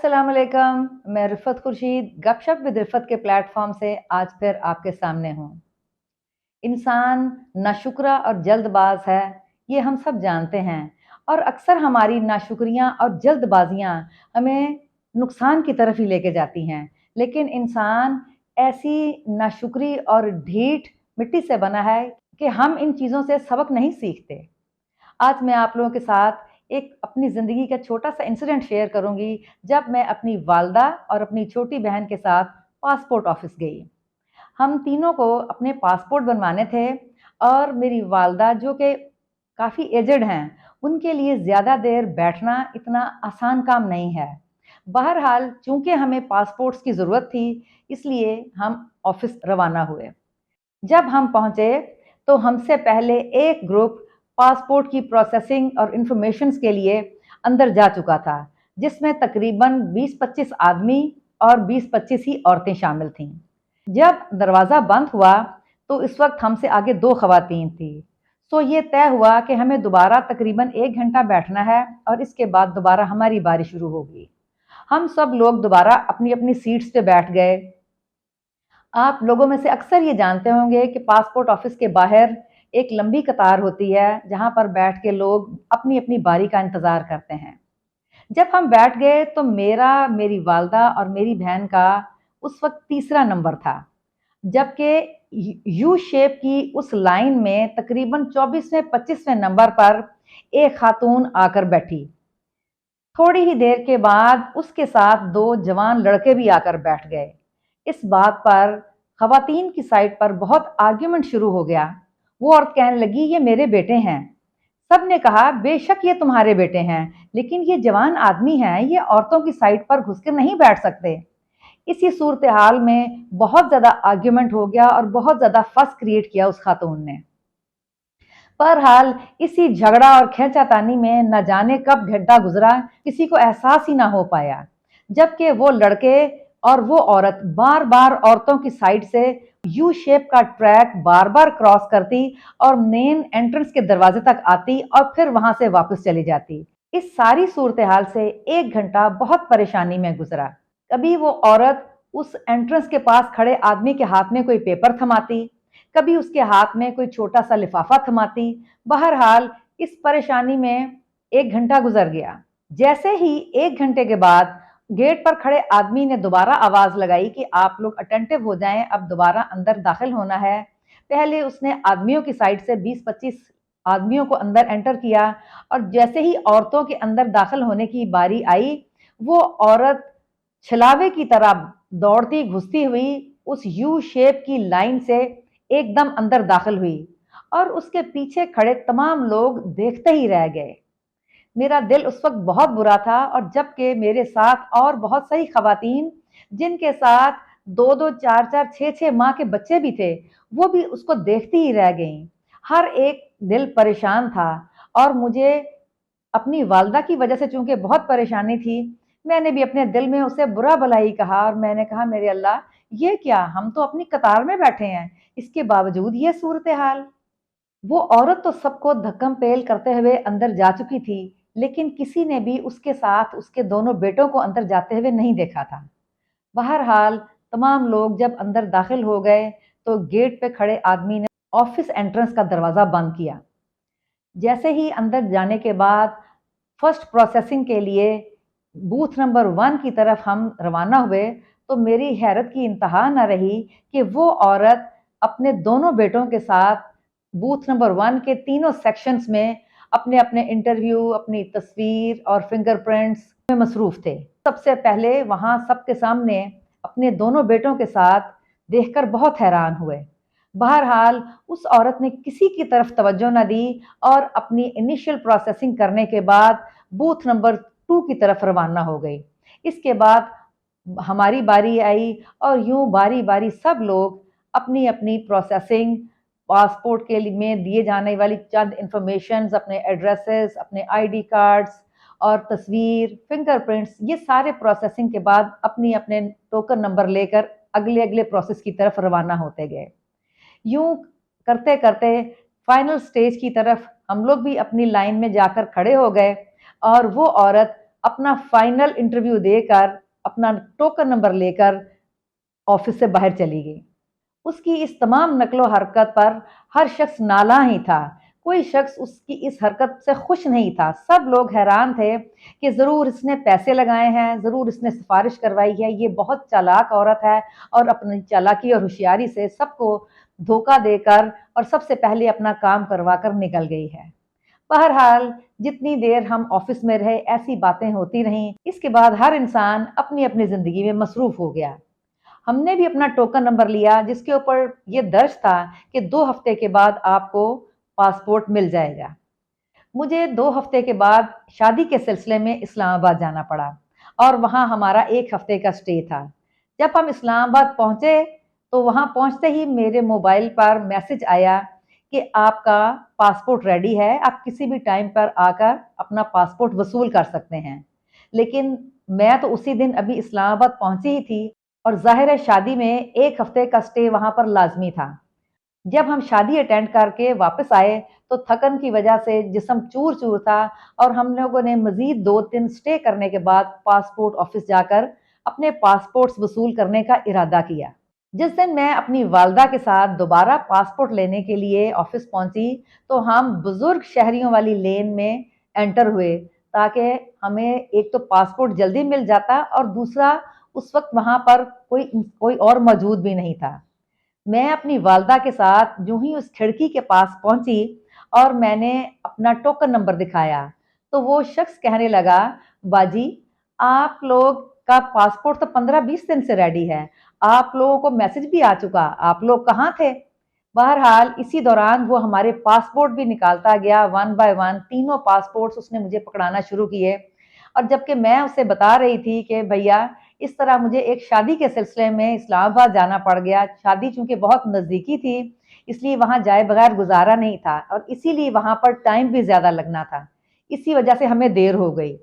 अस्सलाम वालेकुम। मैं रिफ़त खुर्शीद गपशप विद रिफ़त के प्लेटफॉर्म से आज फिर आपके सामने हूँ। इंसान नाशुक्रा और जल्दबाज है, ये हम सब जानते हैं और अक्सर हमारी नाशुक्रियाँ और जल्दबाजियाँ हमें नुकसान की तरफ ही लेके जाती हैं। लेकिन इंसान ऐसी नाशुक्री और ढीठ मिट्टी से बना है कि हम इन चीज़ों से सबक नहीं सीखते। आज मैं आप लोगों के साथ एक अपनी ज़िंदगी का छोटा-सा इंसिडेंट शेयर करूँगी, जब मैं अपनी वालदा और अपनी छोटी बहन के साथ पासपोर्ट ऑफ़िस गई। हम तीनों को अपने पासपोर्ट बनवाने थे और मेरी वालदा जो कि काफ़ी एजेड हैं, उनके लिए ज़्यादा देर बैठना इतना आसान काम नहीं है। बहरहाल चूँकि हमें पासपोर्ट्स की ज़रूरत थी, इसलिए हम ऑफ़िस रवाना हुए। जब हम पहुंचे तो हमसे पहले एक ग्रुप पासपोर्ट की प्रोसेसिंग और इंफॉर्मेशंस के लिए अंदर जा चुका था, जिसमें तकरीबन 20-25 आदमी और 20-25 ही औरतें शामिल थीं। जब दरवाज़ा बंद हुआ तो इस वक्त हमसे आगे दो खवातीन थी। तो ये तय हुआ कि हमें दोबारा तकरीबन 1 घंटा बैठना है और इसके बाद दोबारा हमारी बारी शुरू होगी। हम सब लोग दोबारा अपनी अपनी सीट्स पे बैठ गए। आप लोगों में से अक्सर ये जानते होंगे कि पासपोर्ट ऑफिस के बाहर एक लंबी कतार होती है, जहां पर बैठ के लोग अपनी अपनी बारी का इंतज़ार करते हैं। जब हम बैठ गए तो मेरा, मेरी वालदा और मेरी बहन का उस वक्त तीसरा नंबर था, जबकि यू शेप की उस लाइन में तकरीबन 24वें 25वें नंबर पर एक खातून आकर बैठी। थोड़ी ही देर के बाद उसके साथ दो जवान लड़के भी आकर बैठ गए। इस बात पर खवातीन की साइड पर बहुत आर्ग्यूमेंट शुरू हो गया। वो औरत कहने लगी, ये मेरे बेटे हैं। सब ने कहा, बेशक ये तुम्हारे बेटे हैं, लेकिन ये जवान आदमी हैं, ये औरतों की साइड पर घुसकर नहीं बैठ सकते। इसी सूरत हाल में बहुत ज्यादा आर्ग्यूमेंट हो गया और बहुत ज्यादा फस क्रिएट किया उस खातून ने। बहरहाल इसी झगड़ा और खींचातानी में न जाने कब घंटा गुजरा, किसी को एहसास ही ना हो पाया, जबकि वो लड़के और वो औरत बार बार औरतों की साइड से यू शेप का ट्रैक बार बार क्रॉस करती और मेन एंट्रेंस के दरवाजे तक आती और फिर वहां से वापस चली जाती। इस सारी सूरत हाल से 1 घंटा बहुत परेशानी में गुजरा। कभी वो औरत उस एंट्रेंस के पास खड़े आदमी के हाथ में कोई पेपर थमाती, कभी उसके हाथ में कोई छोटा सा लिफाफा थमाती। बहरहाल इस परेशानी में 1 घंटा गुजर गया। जैसे ही 1 घंटे के बाद गेट पर खड़े आदमी ने दोबारा आवाज लगाई कि आप लोग अटेंटिव हो जाएं, अब दोबारा अंदर दाखिल होना है। पहले उसने आदमियों की साइड से 20-25 आदमियों को अंदर एंटर किया और जैसे ही औरतों के अंदर दाखिल होने की बारी आई, वो औरत छलावे की तरह दौड़ती घुसती हुई उस यू शेप की लाइन से एकदम अंदर दाखिल हुई और उसके पीछे खड़े तमाम लोग देखते ही रह गए। मेरा दिल उस वक्त बहुत बुरा था, और जबकि मेरे साथ और बहुत सही खवातीन जिनके साथ 2-2, 4-4, 6-6 माह के बच्चे भी थे, वो भी उसको देखती ही रह गईं। हर एक दिल परेशान था और मुझे अपनी वालदा की वजह से चूंकि बहुत परेशानी थी, मैंने भी अपने दिल में उसे बुरा भला ही कहा और मैंने कहा, मेरे अल्लाह, ये क्या, हम तो अपनी कतार में बैठे हैं, इसके बावजूद ये सूरत हाल। वो औरत तो सबको धक्कम पेल करते हुए अंदर जा चुकी थी, लेकिन किसी ने भी उसके साथ उसके दोनों बेटों को अंदर जाते हुए नहीं देखा था। बहरहाल तमाम लोग जब अंदर दाखिल हो गए तो गेट पे खड़े आदमी ने ऑफिस एंट्रेंस का दरवाज़ा बंद किया। जैसे ही अंदर जाने के बाद फर्स्ट प्रोसेसिंग के लिए बूथ नंबर 1 की तरफ हम रवाना हुए, तो मेरी हैरत की इंतहा न रही कि वो औरत अपने दोनों बेटों के साथ बूथ नंबर 1 के तीनों सेक्शंस में अपने अपने इंटरव्यू, अपनी तस्वीर और फिंगरप्रिंट्स में मसरूफ थे। सबसे पहले वहां सबके सामने अपने दोनों बेटों के साथ देखकर बहुत हैरान हुए। बहरहाल उस औरत ने किसी की तरफ तवज्जो न दी और अपनी इनिशियल प्रोसेसिंग करने के बाद बूथ नंबर 2 की तरफ रवाना हो गई। इसके बाद हमारी बारी आई और यूं बारी बारी सब लोग अपनी अपनी प्रोसेसिंग, पासपोर्ट के लिए में दिए जाने वाली चंद इंफॉर्मेशन, अपने एड्रेसेस, अपने आईडी कार्ड्स और तस्वीर, फिंगरप्रिंट्स, ये सारे प्रोसेसिंग के बाद अपनी अपने टोकन नंबर लेकर अगले अगले प्रोसेस की तरफ रवाना होते गए। यूं करते करते फाइनल स्टेज की तरफ हम लोग भी अपनी लाइन में जाकर खड़े हो गए और वो औरत अपना फाइनल इंटरव्यू देकर, अपना टोकन नंबर लेकर ऑफिस से बाहर चली गई। उसकी इस तमाम नकलो हरकत पर हर शख्स नाला ही था। कोई शख्स उसकी इस हरकत से खुश नहीं था। सब लोग हैरान थे कि ज़रूर इसने पैसे लगाए हैं, ज़रूर इसने सिफारिश करवाई है, ये बहुत चालाक औरत है और अपनी चालाकी और होशियारी से सबको धोखा देकर और सबसे पहले अपना काम करवा कर निकल गई है। बहरहाल जितनी देर हम ऑफिस में रहे ऐसी बातें होती रहीं। इसके बाद हर इंसान अपनी अपनी ज़िंदगी में मसरूफ़ हो गया। हमने भी अपना टोकन नंबर लिया जिसके ऊपर ये दर्ज था कि 2 हफ्ते के बाद आपको पासपोर्ट मिल जाएगा। मुझे 2 हफ्ते के बाद शादी के सिलसिले में इस्लामाबाद जाना पड़ा और वहाँ हमारा 1 हफ्ते का स्टे था। जब हम इस्लामाबाद पहुँचे तो वहाँ पहुँचते ही मेरे मोबाइल पर मैसेज आया कि आपका पासपोर्ट रेडी है, आप किसी भी टाइम पर आकर अपना पासपोर्ट वसूल कर सकते हैं। लेकिन मैं तो उसी दिन अभी इस्लामाबाद पहुँची ही थी और ज़ाहिर है शादी में 1 हफ्ते का स्टे वहाँ पर लाज़मी था। जब हम शादी अटेंड करके वापस आए तो थकन की वजह से जिस्म चूर-चूर था और हम लोगों ने मज़ीद 2 दिन स्टे करने के बाद पासपोर्ट ऑफिस जाकर अपने पासपोर्ट्स वसूल करने का इरादा किया। जिस दिन मैं अपनी वालदा के साथ दोबारा पासपोर्ट लेने के लिए ऑफिस पहुंची तो हम बुजुर्ग शहरियों वाली लेन में एंटर हुए ताकि हमें एक तो पासपोर्ट जल्दी मिल जाता और दूसरा उस वक्त वहां पर कोई कोई और मौजूद भी नहीं था। मैं अपनी वालदा के साथ यूं ही उस खिड़की के पास पहुंची और मैंने अपना टोकन नंबर दिखाया तो वो शख्स कहने लगा, बाजी आप लोग का पासपोर्ट तो 15-20 दिन से रेडी है, आप लोगों को मैसेज भी आ चुका, आप लोग कहाँ थे? बहरहाल इसी दौरान वो हमारे पासपोर्ट भी निकालता गया, वन बाय वन तीनों पासपोर्ट्स उसने मुझे पकड़ाना शुरू किए। और जबकि मैं उसे बता रही थी कि भैया इस तरह मुझे एक शादी के सिलसिले में इस्लामाबाद जाना पड़ गया, शादी चूंकि बहुत नज़दीकी थी इसलिए वहाँ जाए बगैर गुजारा नहीं था और इसीलिए वहाँ पर टाइम भी ज़्यादा लगना था, इसी वजह से हमें देर हो गई।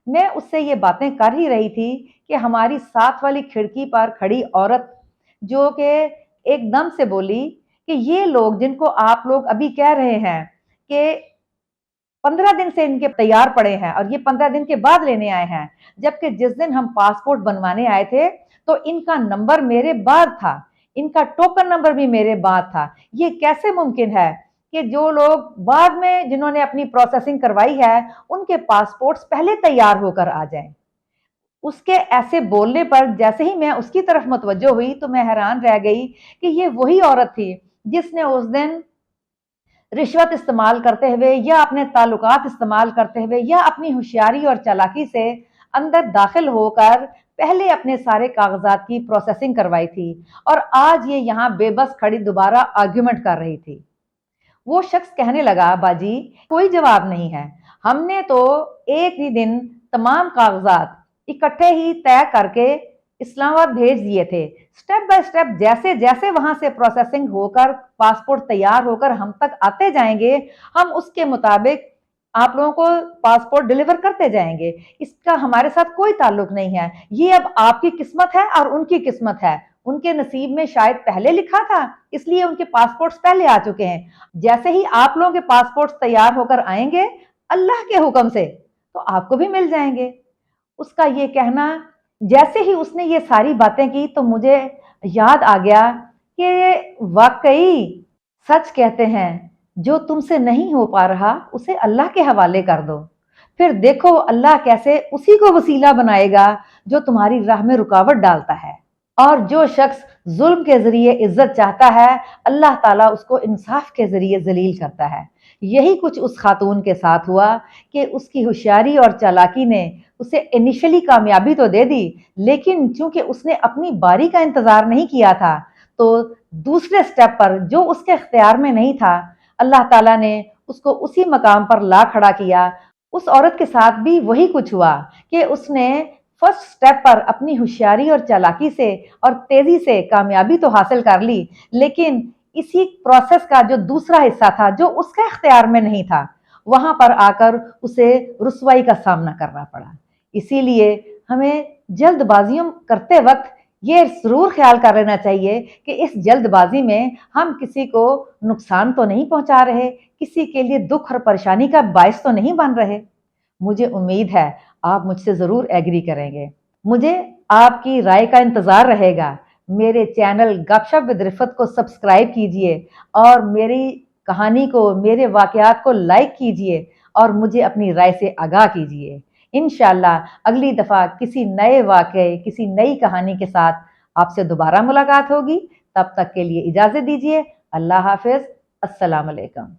मैं उससे ये बातें कर ही रही थी कि हमारी साथ वाली खिड़की पर खड़ी औरत जो कि एकदम से बोली कि ये लोग जिनको आप लोग अभी कह रहे हैं कि 15 दिन से इनके तैयार पड़े हैं और ये 15 दिन के बाद लेने आए हैं, जबकि जिस दिन हम पासपोर्ट बनवाने आए थे तो इनका नंबर मेरे बाद था, इनका टोकन नंबर भी मेरे बाद था। ये कैसे मुमकिन है कि जो लोग बाद में जिन्होंने अपनी प्रोसेसिंग करवाई है उनके पासपोर्ट्स पहले तैयार होकर आ जाएं। उसके ऐसे बोलने पर जैसे ही मैं उसकी तरफ मुतवज्जो हुई तो मैं हैरान रह गई कि ये वही औरत थी जिसने उस दिन रिश्वत इस्तेमाल करते हुए या अपने ताल्लुकात इस्तेमाल करते हुए या अपनी होशियारी और चालाकी से अंदर दाखिल होकर पहले अपने सारे कागजात की प्रोसेसिंग करवाई थी और आज ये यहाँ बेबस खड़ी दोबारा आर्ग्यूमेंट कर रही थी। वो शख्स कहने लगा, बाजी कोई जवाब नहीं है, हमने तो एक ही दिन तमाम कागजात इकट्ठे ही तय करके इस्लामाबाद भेज दिए थे। स्टेप बाय स्टेप जैसे जैसे वहां से प्रोसेसिंग होकर पासपोर्ट तैयार होकर हम तक आते जाएंगे, हम उसके मुताबिक आप लोगों को पासपोर्ट डिलीवर करते जाएंगे। इसका हमारे साथ कोई ताल्लुक नहीं है। ये अब आपकी किस्मत है और उनकी किस्मत है। उनके नसीब में शायद पहले लिखा था इसलिए उनके पासपोर्ट्स पहले आ चुके हैं। जैसे ही आप लोगों के पासपोर्ट्स तैयार होकर आएंगे अल्लाह के हुक्म से तो आपको भी मिल जाएंगे। उसका ये कहना, जैसे ही उसने ये सारी बातें की तो मुझे याद आ गया कि वाकई सच कहते हैं जो तुमसे नहीं हो पा रहा उसे अल्लाह के हवाले कर दो, फिर देखो अल्लाह कैसे उसी को वसीला बनाएगा जो तुम्हारी राह में रुकावट डालता है। और जो शख्स जुल्म के जरिए इज्जत चाहता है अल्लाह ताला उसको इंसाफ के जरिए जलील करता है। यही कुछ उस खातून के साथ हुआ कि उसकी होशियारी और चालाकी ने उसे इनिशियली कामयाबी तो दे दी, लेकिन चूंकि उसने अपनी बारी का इंतजार नहीं किया था तो दूसरे स्टेप पर जो उसके इख्तियार में नहीं था अल्लाह ताला ने उसको उसी मकाम पर ला खड़ा किया। उस औरत के साथ भी वही कुछ हुआ कि उसने फर्स्ट स्टेप पर अपनी होशियारी और चालाकी से और तेजी से कामयाबी तो हासिल कर ली, लेकिन इसी प्रोसेस का जो दूसरा हिस्सा था जो उसके इख्तियार में नहीं था वहां पर आकर उसे रुसवाई का सामना करना पड़ा। इसीलिए हमें जल्दबाजियों करते वक्त ये जरूर ख्याल कर लेना चाहिए कि इस जल्दबाजी में हम किसी को नुकसान तो नहीं पहुंचा रहे, किसी के लिए दुख और परेशानी का बायस तो नहीं बन रहे। मुझे उम्मीद है आप मुझसे ज़रूर एग्री करेंगे। मुझे आपकी राय का इंतज़ार रहेगा। मेरे चैनल गपशप विद रिफ़त को सब्सक्राइब कीजिए और मेरी कहानी को, मेरे वाक़यात को लाइक कीजिए और मुझे अपनी राय से आगाह कीजिए। इंशाअल्लाह अगली दफ़ा किसी नए वाक़ये, किसी नई कहानी के साथ आपसे दोबारा मुलाकात होगी। तब तक के लिए इजाज़त दीजिए। अल्लाह हाफ़िज़। अस्सलाम अलैकुम।